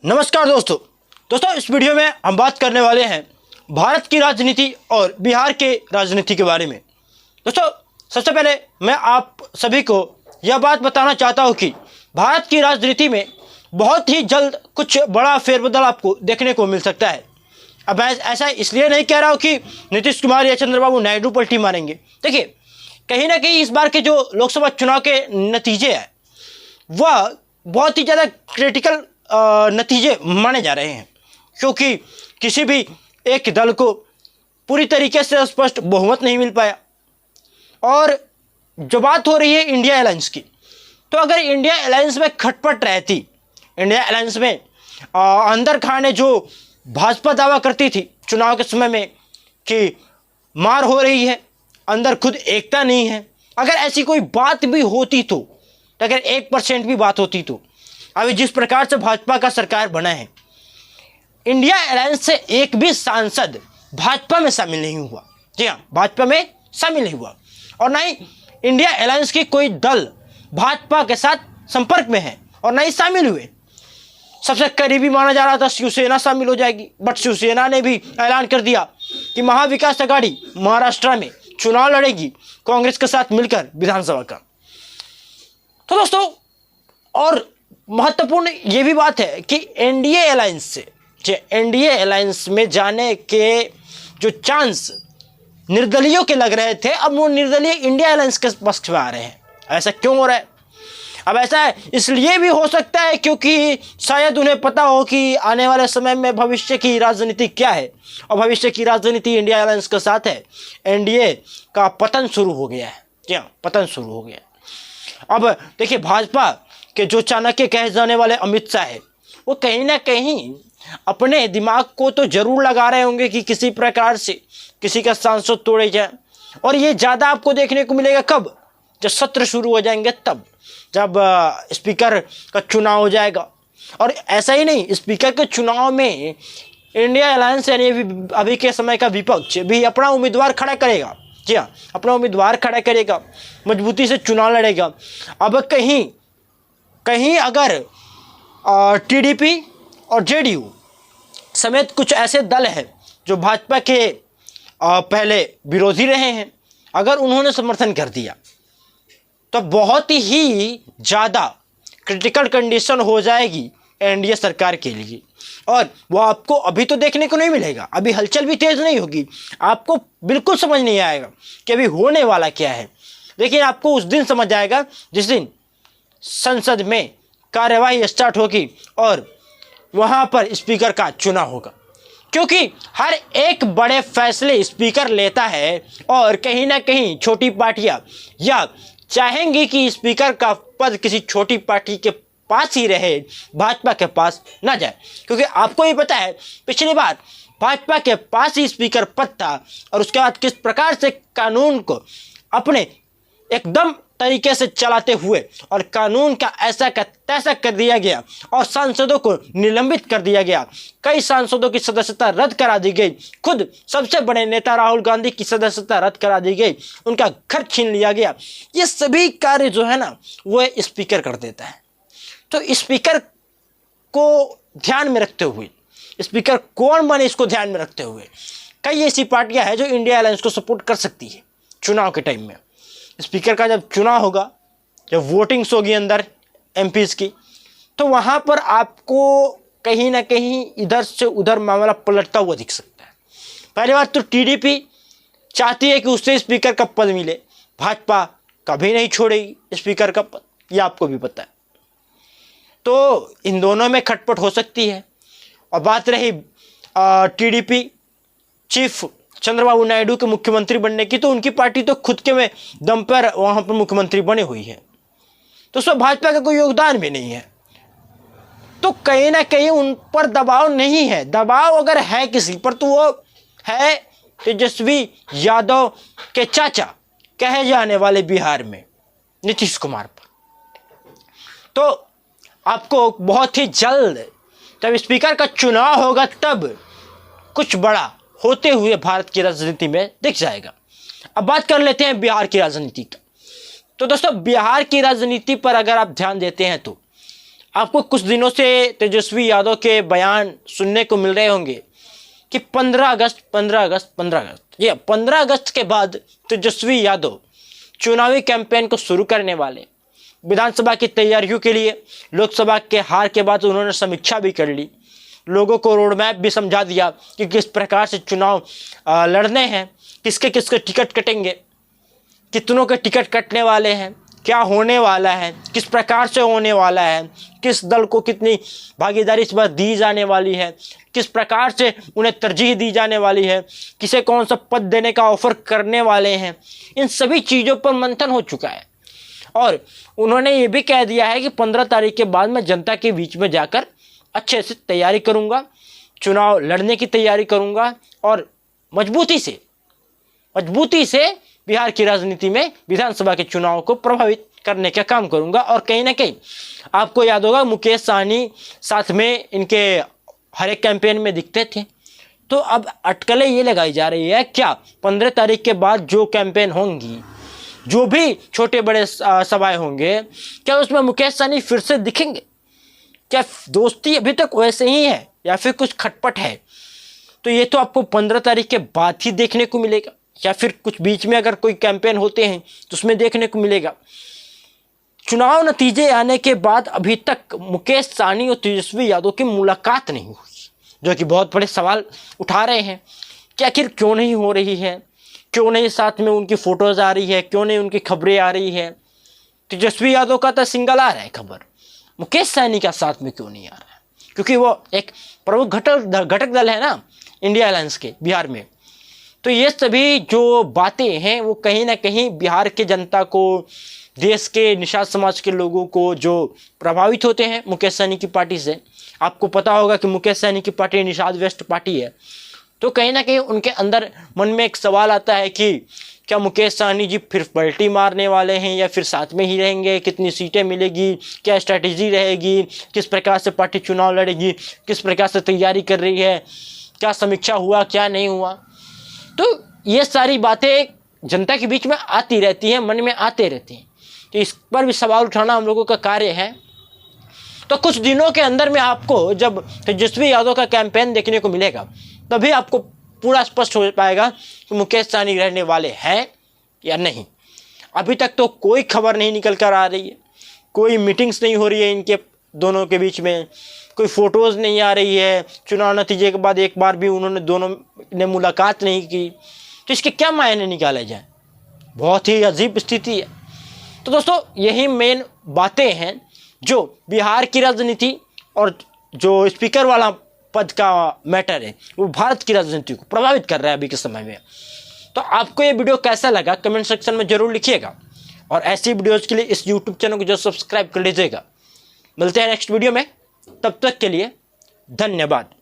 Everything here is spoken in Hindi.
नमस्कार दोस्तों इस वीडियो में हम बात करने वाले हैं भारत की राजनीति और बिहार के राजनीति के बारे में। दोस्तों सबसे पहले मैं आप सभी को यह बात बताना चाहता हूं कि भारत की राजनीति में बहुत ही जल्द कुछ बड़ा फेरबदल आपको देखने को मिल सकता है। अब मैं ऐसा इसलिए नहीं कह रहा हूं कि नीतीश कुमार या चंद्रबाबू नायडू पलटी मारेंगे। देखिए कहीं ना कहीं इस बार के जो लोकसभा चुनाव के नतीजे हैं वह बहुत ही ज़्यादा क्रिटिकल नतीजे माने जा रहे हैं, क्योंकि किसी भी एक दल को पूरी तरीके से स्पष्ट बहुमत नहीं मिल पाया। और जो बात हो रही है इंडिया अलायंस की, तो अगर इंडिया अलायंस में खटपट रहती, इंडिया अलायंस में अंदर खाने जो भाजपा दावा करती थी चुनाव के समय में कि मार हो रही है, अंदर खुद एकता नहीं है, अगर ऐसी कोई बात भी होती तो अगर 1% भी बात होती तो अभी जिस प्रकार से भाजपा का सरकार बना है, इंडिया अलायंस से एक भी सांसद भाजपा में शामिल नहीं हुआ। जी हाँ, भाजपा में शामिल नहीं हुआ और ना ही इंडिया अलायंस की कोई दल भाजपा के साथ संपर्क में है और ना ही शामिल हुए। सबसे करीबी माना जा रहा था शिवसेना शामिल हो जाएगी, बट शिवसेना ने भी ऐलान कर दिया कि महाविकास आघाड़ी महाराष्ट्र में चुनाव लड़ेगी कांग्रेस के साथ मिलकर विधानसभा का। तो दोस्तों और महत्वपूर्ण ये भी बात है कि एनडीए अलायंस में जाने के जो चांस निर्दलीयों के लग रहे थे, अब वो निर्दलीय इंडिया अलायंस के पक्ष में आ रहे हैं। ऐसा क्यों हो रहा है? अब ऐसा इसलिए भी हो सकता है क्योंकि शायद उन्हें पता हो कि आने वाले समय में भविष्य की राजनीति क्या है, और भविष्य की राजनीति इंडिया अलायंस के साथ है। एनडीए का पतन शुरू हो गया है। जी हाँ, पतन शुरू हो गया है। अब देखिए भाजपा के जो चाणक्य कहे जाने वाले अमित शाह है, वो कहीं ना कहीं अपने दिमाग को तो जरूर लगा रहे होंगे कि किसी प्रकार से किसी का सांसद तोड़े जाए। और ये ज़्यादा आपको देखने को मिलेगा कब? जब सत्र शुरू हो जाएंगे, तब जब स्पीकर का चुनाव हो जाएगा। और ऐसा ही नहीं, स्पीकर के चुनाव में इंडिया अलायंस यानी अभी के समय का विपक्ष भी अपना उम्मीदवार खड़ा करेगा। जी हाँ, अपना उम्मीदवार खड़ा करेगा, मजबूती से चुनाव लड़ेगा। अब कहीं अगर टीडीपी और जेडीयू समेत कुछ ऐसे दल हैं जो भाजपा के पहले विरोधी रहे हैं, अगर उन्होंने समर्थन कर दिया तो बहुत ही ज़्यादा क्रिटिकल कंडीशन हो जाएगी एनडीए सरकार के लिए। और वो आपको अभी तो देखने को नहीं मिलेगा, अभी हलचल भी तेज़ नहीं होगी, आपको बिल्कुल समझ नहीं आएगा कि अभी होने वाला क्या है। लेकिन आपको उस दिन समझ आएगा जिस दिन संसद में कार्यवाही स्टार्ट होगी और वहाँ पर स्पीकर का चुनाव होगा, क्योंकि हर एक बड़े फैसले स्पीकर लेता है और कहीं ना कहीं छोटी पार्टियाँ या चाहेंगी कि स्पीकर का पद किसी छोटी पार्टी के पास ही रहे, भाजपा के पास ना जाए। क्योंकि आपको ही पता है पिछली बार भाजपा के पास ही स्पीकर पद था और उसके बाद किस प्रकार से कानून को अपने एकदम तरीके से चलाते हुए और कानून का ऐसा का तैसा कर दिया गया और सांसदों को निलंबित कर दिया गया। कई सांसदों की सदस्यता रद्द करा दी गई, खुद सबसे बड़े नेता राहुल गांधी की सदस्यता रद्द करा दी गई, उनका घर छीन लिया गया। ये सभी कार्य जो है ना वो स्पीकर कर देता है। तो स्पीकर को ध्यान में रखते हुए, स्पीकर कौन बने इसको ध्यान में रखते हुए कई ऐसी पार्टियां हैं जो इंडिया अलायंस को सपोर्ट कर सकती है चुनाव के टाइम में। स्पीकर का जब चुनाव होगा, जब वोटिंग्स होगी अंदर एमपीज़ की, तो वहाँ पर आपको कहीं ना कहीं इधर से उधर मामला पलटता हुआ दिख सकता है। पहली बात तो टीडीपी चाहती है कि उससे स्पीकर का पद मिले, भाजपा कभी नहीं छोड़ेगी स्पीकर का पद, यह आपको भी पता है। तो इन दोनों में खटपट हो सकती है। और बात रही टीडीपी चीफ चंद्रबाबू नायडू के मुख्यमंत्री बनने की, तो उनकी पार्टी तो खुद के में दम पर वहाँ पर मुख्यमंत्री बने हुई है, तो उसमें भाजपा का कोई योगदान भी नहीं है। तो कहीं ना कहीं उन पर दबाव नहीं है। दबाव अगर है किसी पर तो वो है तेजस्वी यादव के चाचा कहे जाने वाले बिहार में नीतीश कुमार पर। तो आपको बहुत ही जल्द जब स्पीकर का चुनाव होगा तब कुछ बड़ा होते हुए भारत की राजनीति में दिख जाएगा। अब बात कर लेते हैं बिहार की राजनीति का। तो दोस्तों बिहार की राजनीति पर अगर आप ध्यान देते हैं तो आपको कुछ दिनों से तेजस्वी यादव के बयान सुनने को मिल रहे होंगे कि 15 अगस्त ये 15 अगस्त के बाद तेजस्वी यादव चुनावी कैंपेन को शुरू करने वाले। विधानसभा की तैयारियों के लिए लोकसभा के हार के बाद उन्होंने समीक्षा भी कर ली, लोगों को रोड मैप भी समझा दिया कि किस प्रकार से चुनाव लड़ने हैं, किसके किसके टिकट कटेंगे, कितनों के टिकट कटने वाले हैं, क्या होने वाला है, किस प्रकार से होने वाला है, किस दल को कितनी भागीदारी इस बार दी जाने वाली है, किस प्रकार से उन्हें तरजीह दी जाने वाली है, किसे कौन सा पद देने का ऑफर करने वाले हैं। इन सभी चीज़ों पर मंथन हो चुका है और उन्होंने ये भी कह दिया है कि 15 तारीख के बाद मैं जनता के बीच में जाकर अच्छे से तैयारी करूँगा, चुनाव लड़ने की तैयारी करूँगा और मजबूती से बिहार की राजनीति में विधानसभा के चुनाव को प्रभावित करने का काम करूंगा। और कहीं ना कहीं आपको याद होगा मुकेश सहनी साथ में इनके हर एक कैंपेन में दिखते थे। तो अब अटकलें ये लगाई जा रही है क्या 15 तारीख के बाद जो कैंपेन होंगी, जो भी छोटे बड़े सभाएं होंगे, क्या उसमें मुकेश सहनी फिर से दिखेंगे? क्या दोस्ती अभी तक वैसे ही है या फिर कुछ खटपट है? तो ये तो आपको 15 तारीख के बाद ही देखने को मिलेगा या फिर कुछ बीच में अगर कोई कैंपेन होते हैं तो उसमें देखने को मिलेगा। चुनाव नतीजे आने के बाद अभी तक मुकेश सहनी और तेजस्वी यादव की मुलाकात नहीं हुई, जो कि बहुत बड़े सवाल उठा रहे हैं कि आखिर क्यों नहीं हो रही है, क्यों नहीं साथ में उनकी फ़ोटोज़ आ रही है, क्यों नहीं उनकी खबरें आ रही है। तेजस्वी यादव का तो सिंगल आ रहा है खबर, मुकेश सहनी का साथ में क्यों नहीं आ रहा है? क्योंकि वो एक प्रमुख घटक दल है ना इंडिया अलायंस के बिहार में। तो ये सभी जो बातें हैं वो कहीं ना कहीं बिहार के जनता को, देश के निषाद समाज के लोगों को जो प्रभावित होते हैं मुकेश सहनी की पार्टी से, आपको पता होगा कि मुकेश सहनी की पार्टी निषाद वेस्ट पार्टी है, तो कहीं ना कहीं उनके अंदर मन में एक सवाल आता है कि क्या मुकेश सहनी जी फिर पलटी मारने वाले हैं या फिर साथ में ही रहेंगे, कितनी सीटें मिलेगी, क्या स्ट्रैटेजी रहेगी, किस प्रकार से पार्टी चुनाव लड़ेगी, किस प्रकार से तैयारी कर रही है, क्या समीक्षा हुआ क्या नहीं हुआ। तो ये सारी बातें जनता के बीच में आती रहती हैं, मन में आते रहती हैं, तो इस पर भी सवाल उठाना हम लोगों का कार्य है। तो कुछ दिनों के अंदर में आपको जब तेजस्वी यादव का कैंपेन देखने को मिलेगा तभी आपको पूरा स्पष्ट हो पाएगा कि मुकेश सहनी रहने वाले हैं या नहीं। अभी तक तो कोई खबर नहीं निकल कर आ रही है, कोई मीटिंग्स नहीं हो रही है इनके दोनों के बीच में, कोई फ़ोटोज़ नहीं आ रही है, चुनाव नतीजे के बाद एक बार भी उन्होंने दोनों ने मुलाकात नहीं की। तो इसके क्या मायने निकाले जाएं? बहुत ही अजीब स्थिति है। तो दोस्तों यही मेन बातें हैं जो बिहार की राजनीति और जो स्पीकर वाला पद का मैटर है वो भारत की राजनीति को प्रभावित कर रहा है अभी के समय में। तो आपको ये वीडियो कैसा लगा कमेंट सेक्शन में ज़रूर लिखिएगा और ऐसी वीडियोज़ के लिए इस यूट्यूब चैनल को जो सब्सक्राइब कर लीजिएगा। मिलते हैं नेक्स्ट वीडियो में, तब तक के लिए धन्यवाद।